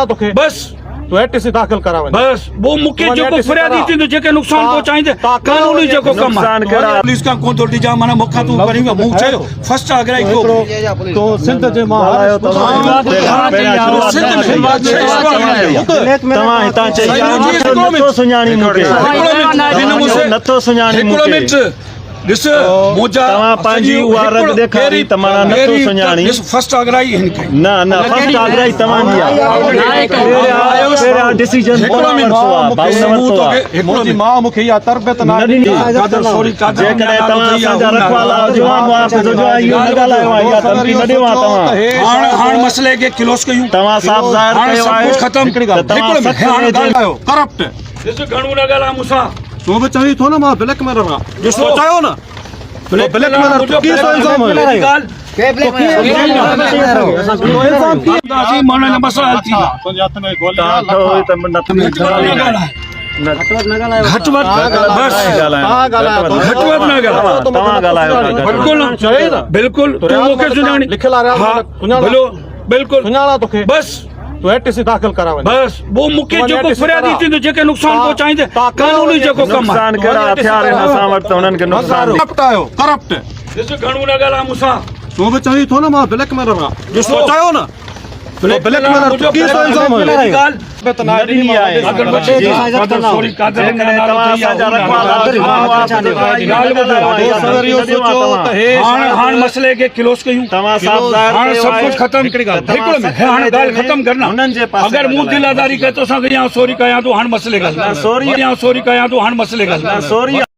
तोखे बस तो एटीसी दाखिल करावे बस वो मुके जो को फरियादी थी तो जेके नुकसान पहुंचाइंदे कानूनी जो को कम है पुलिस का कोन थोड़ी जा माने मुखा तू करी मुंह छयो फर्स्ट अगराई को तो सिंध जे मां तमा हिता चाहिए नथो सुञाणी मूंखे नथो सुञाणी मूंखे दिस मोजा तमा पांजी उहा रग देखारी तमारा नथो सुञाणी दिस फर्स्ट अगराई हिन कई ना ना फर्स्ट अगराई तमानी तेरा डिसीजन मुंहिंजी मां मूंखे इहा तरबियत न जेकॾहिं तव्हां असांजा रखवाला जवान मुआफ़िज़ जो इहो न ॻाल्हायो आहे इहा धमकी न ॾियो आहे तव्हां हाण मसले के क्लोज कयूं तव्हां साफ़ ज़ाहिर कयो आहे खत्म करप्ट ॾिस घणो न ॻाल्हाए मूंसां तो भी चाहिए थो ना मां ब्लैकमेलर आं जो सोचायो ना ब्लैकमेलर की सो इल्जाम है माने न मसला हल थी बिल्कुल लिखियल आ बिल्कुल सुञाणा तोखे बस तो एटीसी दाखिल करावे बस वो मुके जो को फरियादी थी तो जेके नुकसान पहुंचाइंदे कानूनी जो को कम नुकसान करा हथियार न असां वटि त उन्हनि खे नुकसान करप्ट आयो करप्ट ॾिस घणो न ॻाल्हाए मूंसां तो भी चाहिए थो ना मां ब्लैकमेलर आं जो सोचायो ना ब्लैकमेलर की सो इल्जाम हाण मसले के क्लोज कयूं तव्हां साफ़ ज़ाहिर सब कुछ खत्म हाण गाल खत्म करना अगर मुंह दिलादारी कहे तो असां या सॉरी कया तो हाण मसले गल सॉरी कया तो हाण मसले गल सॉरी